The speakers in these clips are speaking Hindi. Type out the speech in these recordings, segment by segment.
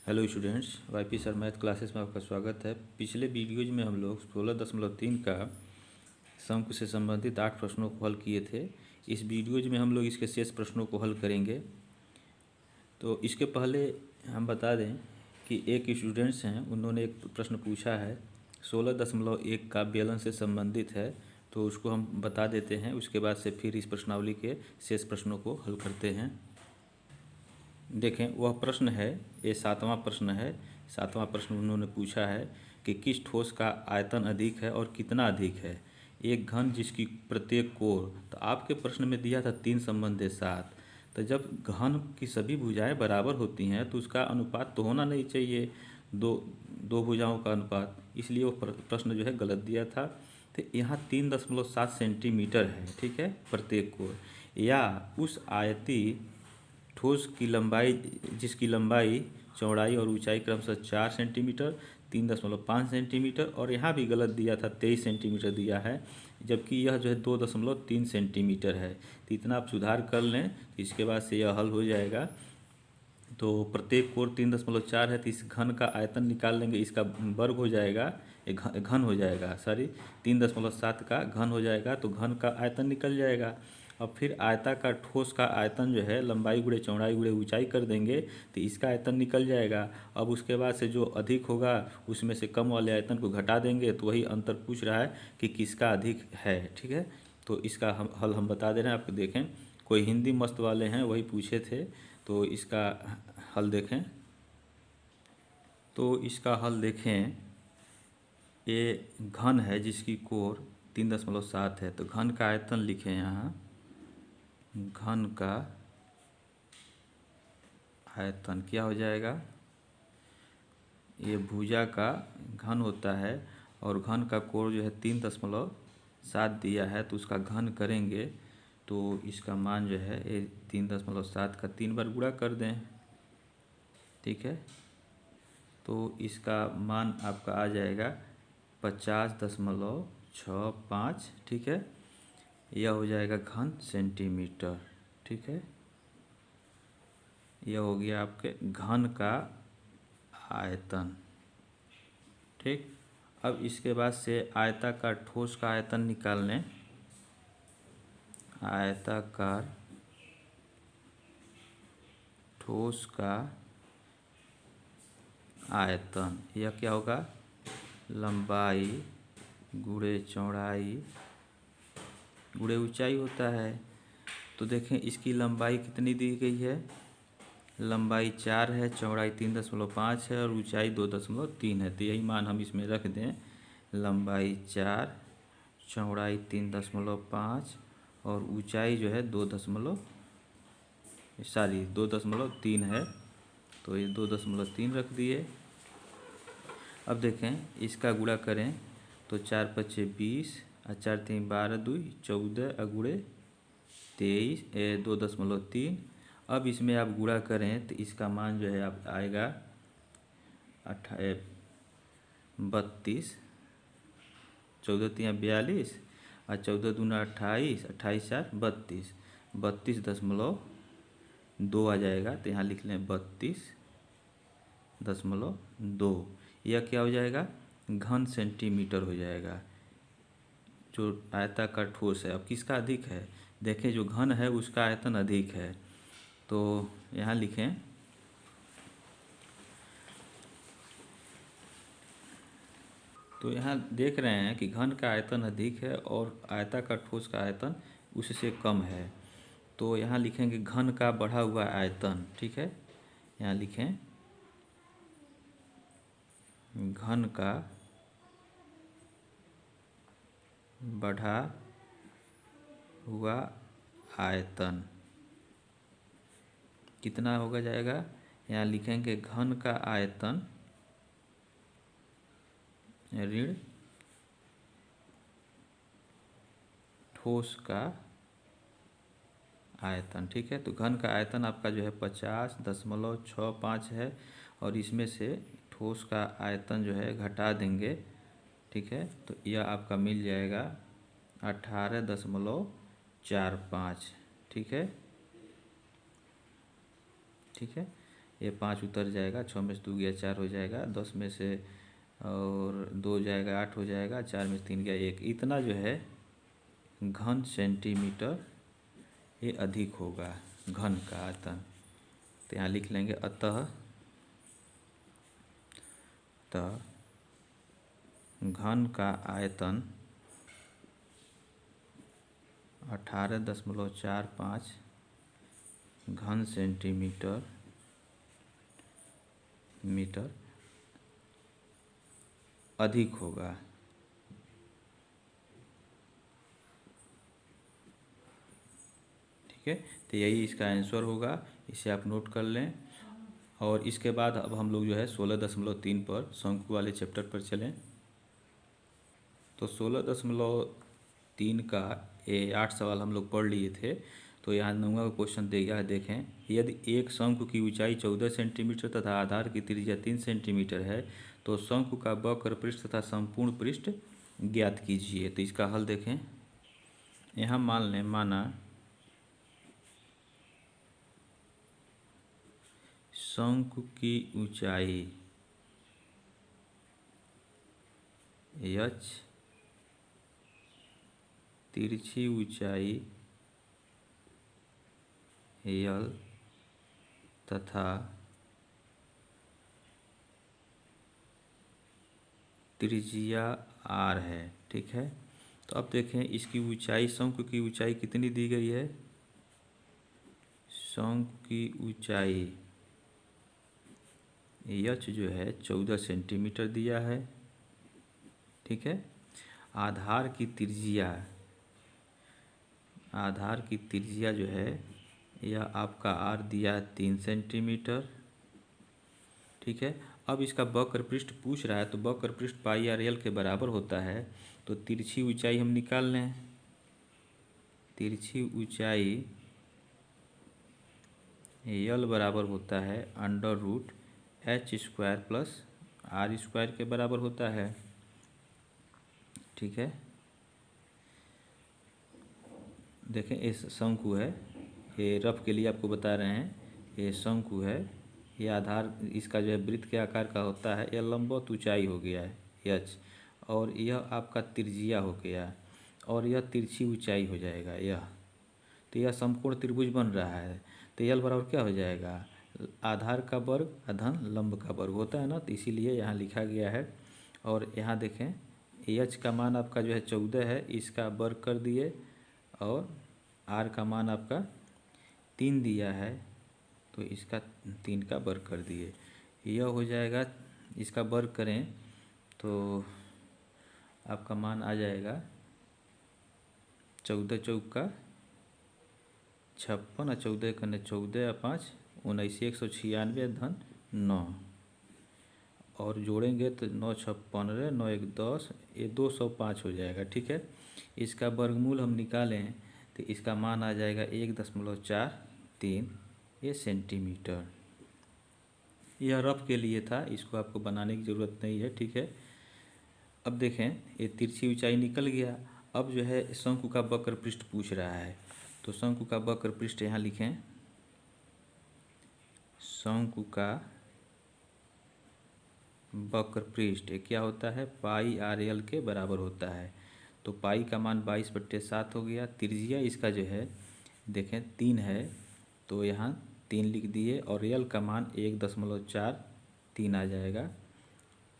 Hello students, YP sir math classes में आपका स्वागत है। पिछले वीडियोज में हम लोग 16.3 का अंक से संबंधित 8 प्रश्नों को हल किए थे। इस वीडियोज में हम लोग इसके शेष प्रश्नों को हल करेंगे। तो इसके पहले हम बता दें कि एक स्टूडेंट्स हैं, उन्होंने एक प्रश्न पूछा है 16.1 का बेलन से संबंधित है, तो उसको हम बता देते हैं। उसके बाद से फिर इस प्रश्नावली के शेष प्रश्नों को हल करते हैं। देखें, वह प्रश्न है, ये 7वां प्रश्न है। 7वां प्रश्न उन्होंने पूछा है कि किस ठोस का आयतन अधिक है और कितना अधिक है। एक घन जिसकी प्रत्येक कोण, तो आपके प्रश्न में दिया था 3 संबंधे 7। तो जब घन की सभी भुजाएं बराबर होती हैं तो उसका अनुपात तो होना नहीं चाहिए दो भुजाओं का अनुपात, इसलिए वो प्रश्न जो है गलत दिया था। तो यहाँ 3.7 सेंटीमीटर है, ठीक है, प्रत्येक कोण, या उस आयती ठोस की लंबाई जिसकी लंबाई, चौड़ाई और ऊंचाई क्रमशः 4 सेंटीमीटर, 3.5 सेंटीमीटर, और यहाँ भी गलत दिया था 23 सेंटीमीटर दिया है, जबकि यह जो है 2.3 सेंटीमीटर है। तो इतना आप सुधार कर लें, तो इसके बाद से यह हल हो जाएगा। तो प्रत्येक कोण 3.4 है, तो इस घन का आयतन निकाल लेंगे, इसका वर्ग हो जाएगा, घन हो जाएगा, सॉरी 3.7 का घन हो जाएगा, तो घन का आयतन निकल जाएगा। अब फिर आयताकार ठोस का आयतन जो है लंबाई गुणे चौड़ाई गुणे ऊंचाई कर देंगे, तो इसका आयतन निकल जाएगा। अब उसके बाद से जो अधिक होगा उसमें से कम वाले आयतन को घटा देंगे, तो वही अंतर पूछ रहा है कि किसका अधिक है, ठीक है। तो इसका हल हम बता दे रहे हैं आपको। देखें, कोई हिंदी मस्त वाले हैं, वही पूछे थे, तो इसका हल देखें। तो इसका हल देखें, ये घन है जिसकी कोण 3.7 है, तो घन का आयतन लिखें यहाँ। घन का आयतन क्या हो जाएगा, ये भुजा का घन होता है और घन का कोण जो है 3.7 दिया है, तो उसका घन करेंगे तो इसका मान जो है ये 3.7 का 3 बार गुणा कर दें, ठीक है। तो इसका मान आपका आ जाएगा 50.65, ठीक है। यह हो जाएगा घन सेंटीमीटर, ठीक है। यह हो गया आपके घन का आयतन, ठीक। अब इसके बाद से आयताकार ठोस का आयतन निकाल लें। आयताकार ठोस का आयतन, यह क्या होगा, लंबाई गुणे चौड़ाई गुणे ऊंचाई होता है। तो देखें, इसकी लंबाई कितनी दी गई है, लंबाई 4 है, चौड़ाई 3.5 है और ऊंचाई 2.3 है। तो यही मान हम इसमें रख दें, लंबाई 4, चौड़ाई 3.5 और ऊंचाई जो है 2.3 है, तो ये 2.3 रख दिए। अब देखें, इसका गुणा करें तो 4 पच्चे 20 और 4 3 12 2 14 अगुड़े 23 2.3। अब इसमें आप गुणा करें तो इसका मान जो है आप आएगा 32, 14 3 42 और 14 दूना 28, 28 4 32, 32.2 आ जाएगा। तो यहाँ लिख लें 32.2। यह क्या हो जाएगा, घन सेंटीमीटर हो जाएगा, जो आयताकार ठोस है। अब किसका अधिक है, देखें, जो घन है उसका आयतन अधिक है, तो यहाँ लिखें तो यहाँ देख रहे हैं कि घन का आयतन अधिक है और आयताकार ठोस का आयतन उससे कम है। तो यहाँ लिखेंगे घन का बढ़ा हुआ आयतन, ठीक है। यहाँ लिखें घन का बढ़ा हुआ आयतन कितना होगा जाएगा, यहाँ लिखेंगे घन का आयतन ऋण ठोस का आयतन, ठीक है। तो घन का आयतन आपका जो है 50.65 है और इसमें से ठोस का आयतन जो है घटा देंगे, ठीक है। तो यह आपका मिल जाएगा 18.45, ठीक है, ठीक है। ये 5 उतर जाएगा, 6 में से 2 गया 4 हो जाएगा, 10 में से और 2 जाएगा 8 हो जाएगा, 4 में से 3 गया 1। इतना जो है घन सेंटीमीटर ये अधिक होगा घन का आयतन। तो यहाँ लिख लेंगे अतः घन का आयतन 18.45 घन सेंटीमीटर अधिक होगा। ठीक है, तो यही इसका आंसर होगा, इसे आप नोट कर लें। और इसके बाद अब हम लोग जो है 16.3 पर शंकु वाले चैप्टर पर चलें। तो 16.3 का ये 8 सवाल हम लोग पढ़ लिए थे। तो यहाँ 9वां क्वेश्चन दे गया है, देखें। यदि एक शंकु की ऊंचाई 14 सेंटीमीटर तथा आधार की त्रिज्या 3 सेंटीमीटर है तो शंकु का वक्र पृष्ठ तथा संपूर्ण पृष्ठ ज्ञात कीजिए। तो इसका हल देखें। यहाँ मान लें, माना शंकु की ऊंचाई h, तिरछी ऊंचाई l तथा त्रिज्या r है। ठीक है, तो अब देखें इसकी ऊंचाई, शंकु की ऊंचाई कितनी दी गई है। शंकु की ऊंचाई h जो है 14 सेंटीमीटर दिया है। ठीक है, आधार की त्रिज्या जो है यह आपका r दिया है 3 सेंटीमीटर। ठीक है, अब इसका वक्र पृष्ठ पूछ रहा है, तो वक्र पृष्ठ पाई आर एल के बराबर होता है। तो तिरछी ऊंचाई हम निकाल लें। तिरछी ऊंचाई एल बराबर होता है √h² प्लस r² के बराबर होता है। ठीक है, देखें ये शंकु है, ये रफ के लिए आपको बता रहे हैं, ये शंकु है, ये आधार इसका जो है वृत्त के आकार का होता है। यह लंबवत ऊंचाई हो गया है h, और यह आपका त्रिज्या हो गया, और यह तिरछी ऊंचाई हो जाएगा यह। तो यह समकोण त्रिभुज बन रहा है। तो यल बराबर क्या हो जाएगा, आधार का वर्ग अधन लंब का वर्ग होता है ना, तो इसीलिए यहाँ लिखा गया है। और यहाँ देखें h का मान आपका जो है 14 है, इसका वर्ग कर दिए, और r का मान आपका 3 दिया है, तो इसका 3 का वर्ग कर दिए। यह हो जाएगा, इसका वर्ग करें तो आपका मान आ जाएगा 14 चौका 56 और 14 कने 14 या 5 19, 196 धन 9, और जोड़ेंगे तो 9 6 15, 9 1 10, ये 205 हो जाएगा। ठीक है, इसका वर्गमूल हम निकालें तो इसका मान आ जाएगा 1.43 ये सेंटीमीटर। यह रफ के लिए था, इसको आपको बनाने की ज़रूरत नहीं है। ठीक है, अब देखें ये तिरछी ऊंचाई निकल गया। अब जो है शंकु का वक्र पृष्ठ पूछ रहा है, तो शंकु का वक्र पृष्ठ यहाँ लिखें। शंकु का वक्र पृष्ठ क्या होता है, पाई आर एल के बराबर होता है। तो पाई का मान 22/7 हो गया। त्रिज्या इसका जो है देखें 3 है, तो यहाँ 3 लिख दिए, और एल का मान 1.43 आ जाएगा।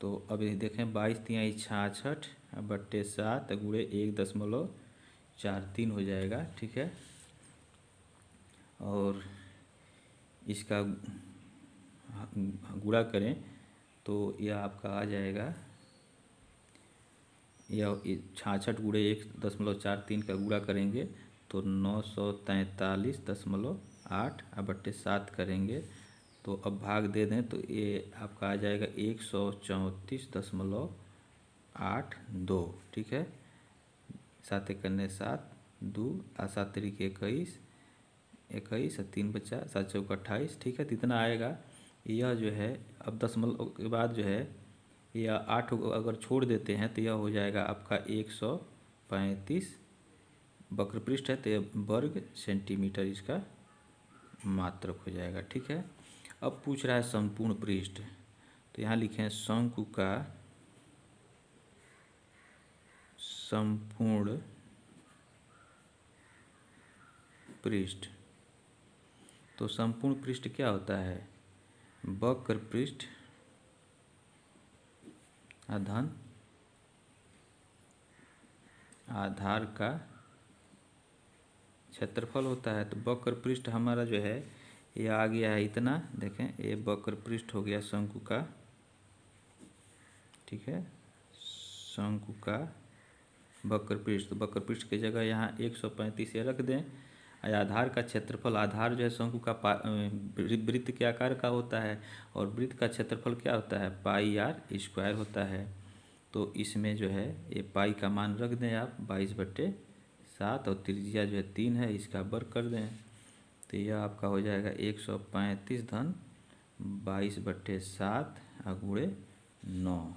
तो अब ये देखें 22 × 66/7 गुणे 1.43 हो जाएगा। ठीक है, और इसका गुणा करें तो यह आपका आ जाएगा, यह 66 गुणे 1.43 का गुणा करेंगे तो 943.8/7 करेंगे, तो अब भाग दे दें तो ये आपका आ जाएगा 134.82। ठीक है, 7 करने 7, 2 और 7 तरीके 21, 21 और 3 बचा, 7 चौका 28। ठीक है, तो इतना आएगा। यह जो है अब दशमलव के बाद जो है या 8 अगर छोड़ देते हैं तो यह हो जाएगा आपका 135 वक्र पृष्ठ है, तो यह वर्ग सेंटीमीटर इसका मात्रक हो जाएगा। ठीक है, अब पूछ रहा है संपूर्ण पृष्ठ, तो यहाँ लिखें शंकु का संपूर्ण पृष्ठ। तो संपूर्ण पृष्ठ क्या होता है? वक्र पृष्ठ धन आधार का क्षेत्रफल होता है। तो वक्र पृष्ठ हमारा जो है ये आ गया है इतना, देखें ये वक्र पृष्ठ हो गया शंकु का, ठीक है, शंकु का वक्र पृष्ठ। तो वक्र पृष्ठ की जगह यहाँ 135 ये रख दें। आधार का क्षेत्रफल, आधार जो है शंकु का वृत्त के आकार का होता है, और वृत्त का क्षेत्रफल क्या होता है? पाई आर स्क्वायर होता है। तो इसमें जो है ये पाई का मान रख दें आप 22/7, और त्रिज्या जो है 3 है, इसका वर्ग कर दें। तो यह आपका हो जाएगा 135 धन 22/7 गुणे 9।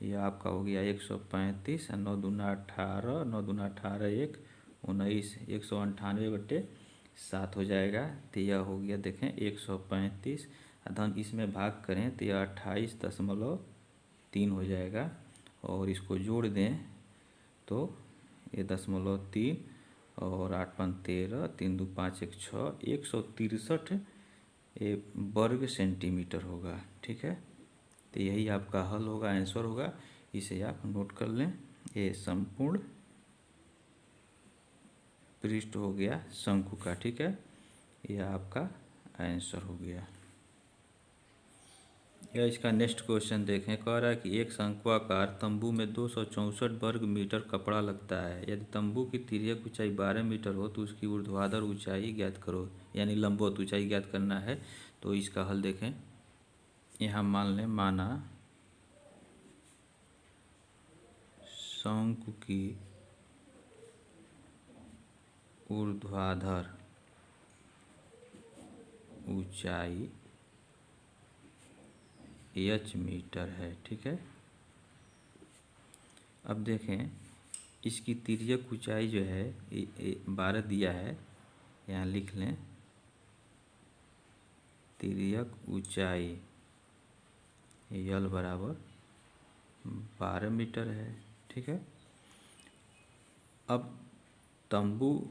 यह आपका हो गया 135, 9 दूना 18, 9 दूना 18 1 19, 198/7 हो जाएगा। तो यह हो गया देखें 135 धन, इसमें भाग करें तो यह 28.3 हो जाएगा, और इसको जोड़ दें तो ये 0.3 और 8 5 13, 3 2 5 1 6, 163 ये वर्ग सेंटीमीटर होगा, ठीक है। तो यही आपका हल होगा, आंसर होगा, इसे आप नोट कर लें। ये संपूर्ण पृष्ठ हो गया शंकु का, ठीक है, यह आपका आंसर हो गया। या इसका नेक्स्ट क्वेश्चन देखें, कह रहा है कि एक शंक्वाकार तंबू में 264 वर्ग मीटर कपड़ा लगता है। यदि तंबू की तिर्यक ऊंचाई 12 मीटर हो तो उसकी ऊर्ध्वाधर ऊंचाई ज्ञात करो, यानी लंबवत ऊंचाई ज्ञात करना है। तो इसका हल देखें, यहाँ मान लें, माना शंकु की ऊर्ध्वाधर ऊंचाई h मीटर है, ठीक है। अब देखें इसकी तिर्यक ऊंचाई जो है 12 दिया है, यहाँ लिख लें तिर्यक ऊंचाई यल बराबर 12 मीटर है, ठीक है। अब तंबू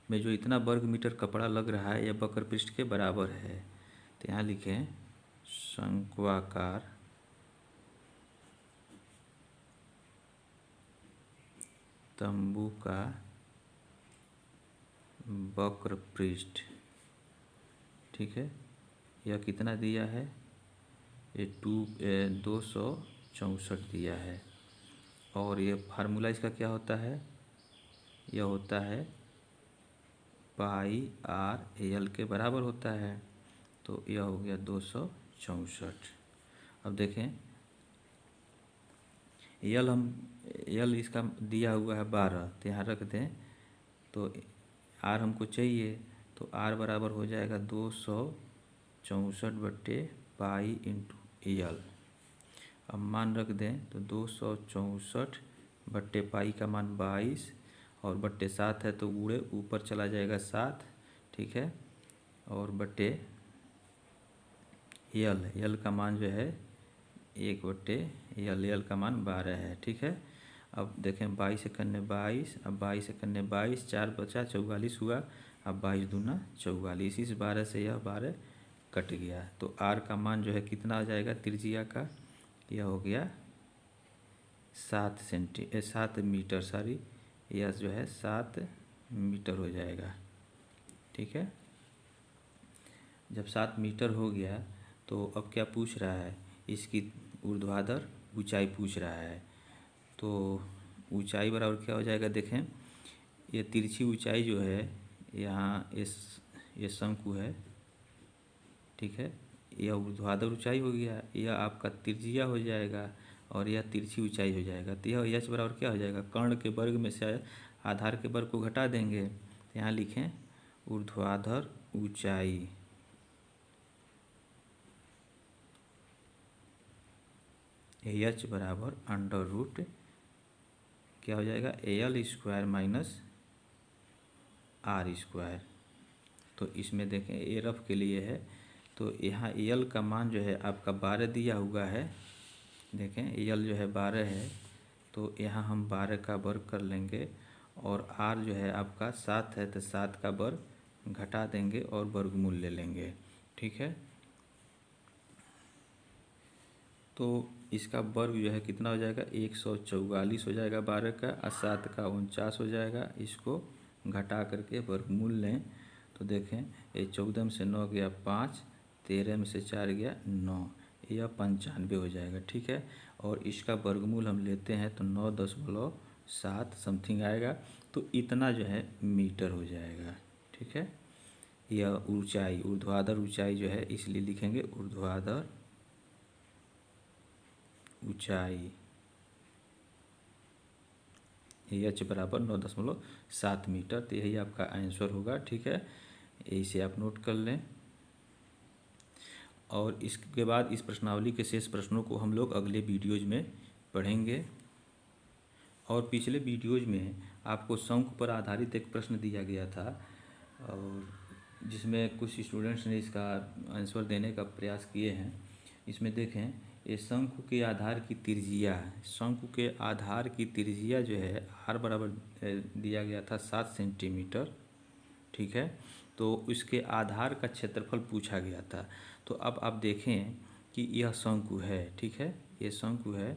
में जो इतना वर्ग मीटर कपड़ा लग रहा है यह वक्र पृष्ठ के बराबर है। तो यहाँ लिखें शंक्वाकार तंबू का वक्र पृष्ठ, ठीक है, यह कितना दिया है? ये 264 दिया है, और ये फार्मूला इसका क्या होता है? यह होता है पाई आर एल के बराबर होता है। तो यह हो गया 264। अब देखें यल इसका दिया हुआ है 12, तो यहाँ रख दें। तो आर हमको चाहिए, तो आर बराबर हो जाएगा 264/पाई इंटू यल। अब मान रख दें तो 264/पाई का मान 22, और बट्टे 7 है तो गुणे ऊपर चला जाएगा 7, ठीक है, और बट्टे यल का मान जो है 1/यल का मान 12 है, ठीक है। अब देखें 22 से करने 22, अब 22 से करने 22, 4 बचा 44 हुआ, अब 22 दूना 44, इस 12 से यह 12 कट गया। तो आर का मान जो है कितना आ जाएगा त्रिज्या का? यह हो गया 7 मीटर, सॉरी, यह जो है 7 मीटर हो जाएगा, ठीक है। जब 7 मीटर हो गया तो अब क्या पूछ रहा है? इसकी ऊर्ध्वाधर ऊंचाई पूछ रहा है। तो ऊंचाई बराबर क्या हो जाएगा? देखें ये तिरछी ऊंचाई जो है, यहाँ ये शंकु है, ठीक है, यह ऊर्ध्वाधर ऊंचाई हो गया, यह आपका त्रिज्या हो जाएगा, और यह तिरछी ऊंचाई हो जाएगा। तो यह एच बराबर क्या हो जाएगा? कर्ण के वर्ग में से आधार के वर्ग को घटा देंगे। तो यहाँ लिखें ऊर्ध्वाधर ऊंचाई एच बराबर √ क्या हो जाएगा? AL² minus R²। तो इसमें देखें ये रफ के लिए है, तो यहाँ यल का मान जो है आपका 12 दिया हुआ है। देखें यल जो है 12 है, तो यहाँ हम 12 का वर्ग कर लेंगे और आर जो है आपका 7 है, तो 7 का वर्ग घटा देंगे और वर्गमूल ले लेंगे। ठीक है, तो इसका वर्ग जो है कितना हो जाएगा, 144 हो जाएगा 12 का, और 7 का 49 हो जाएगा। इसको घटा करके वर्गमूल लें तो देखें ये 14 में से 9 गया 5, 13 में से 4 गया 9, यह 95 हो जाएगा। ठीक है, और इसका वर्गमूल हम लेते हैं तो 9.7 समथिंग आएगा, तो इतना जो है मीटर हो जाएगा। ठीक है, यह ऊंचाई, ऊर्ध्वाधर ऊंचाई जो है, इसलिए लिखेंगे ऊर्ध्वाधर ऊंचाई h बराबर 9.7 मीटर। तो यही आपका आंसर होगा। ठीक है, इसे आप नोट कर लें। और इसके बाद इस प्रश्नावली के शेष प्रश्नों को हम लोग अगले वीडियोज में पढ़ेंगे। और पिछले वीडियोज में आपको शंकु पर आधारित एक प्रश्न दिया गया था, और जिसमें कुछ स्टूडेंट्स ने इसका आंसर देने का प्रयास किए हैं। इसमें देखें, ये शंकु के आधार की त्रिज्या है। शंकु के आधार की त्रिज्या जो है आर बराबर दिया गया था 7 सेंटीमीटर। ठीक है, तो इसके आधार का क्षेत्रफल पूछा गया था। तो अब आप देखें कि यह शंकु है। ठीक है, ये शंकु है।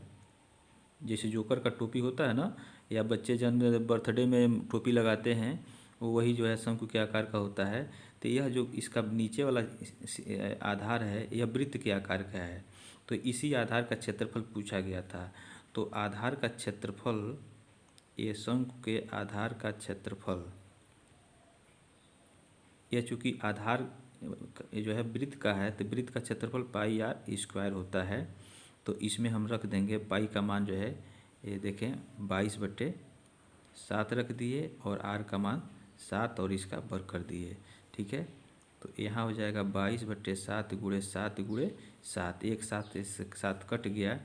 जैसे जोकर का टोपी होता है ना, या बच्चे जन्म बर्थडे में टोपी लगाते हैं, वो वही जो है शंकु के आकार का होता है। तो यह जो इसका नीचे वाला आधार है, यह वृत्त के आकार का है। तो इसी आधार का क्षेत्रफल पूछा गया था। तो आधार का क्षेत्रफल, ये शंकु के आधार का क्षेत्रफल, यह चूँकि आधार जो है वृत्त का है, तो वृत्त का क्षेत्रफल पाई आर स्क्वायर होता है। तो इसमें हम रख देंगे पाई का मान जो है, ये देखें 22/7 रख दिए, और आर का मान 7 और इसका वर्ग कर दिए। ठीक है, तो यहाँ हो जाएगा 22/7 × 7 × 7, एक 7 कट गया,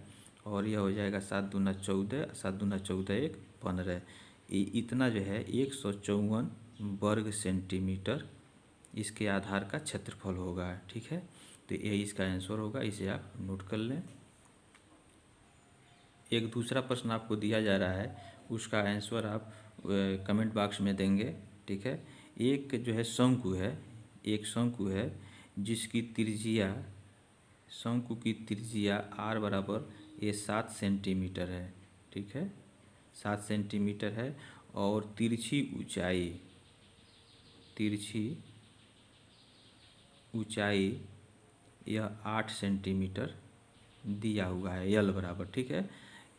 और यह हो जाएगा 7 दूना 14, 7 दूना 14 1 15। इतना जो है 154 वर्ग सेंटीमीटर इसके आधार का क्षेत्रफल होगा। ठीक है, तो यही इसका आंसर होगा। इसे आप नोट कर लें। एक दूसरा प्रश्न आपको दिया जा रहा है, उसका आंसर आप कमेंट बॉक्स में देंगे। ठीक है, एक जो है शंकु है, एक शंकु है जिसकी त्रिज्या, शंकु की त्रिज्या आर बराबर ये 7 सेंटीमीटर है। ठीक है, 7 सेंटीमीटर है, और तिरछी ऊंचाई यह 8 सेंटीमीटर दिया हुआ है, यल बराबर। ठीक है,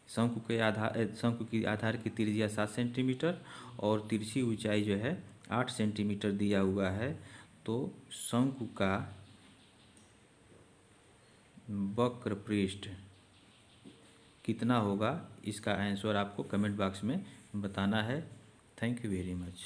शंकु की आधार की त्रिज्या 7 सेंटीमीटर और तिरछी ऊंचाई जो है 8 सेंटीमीटर दिया हुआ है। तो शंकु का वक्र पृष्ठ कितना होगा, इसका आंसर आपको कमेंट बॉक्स में बताना है। Thank you very much.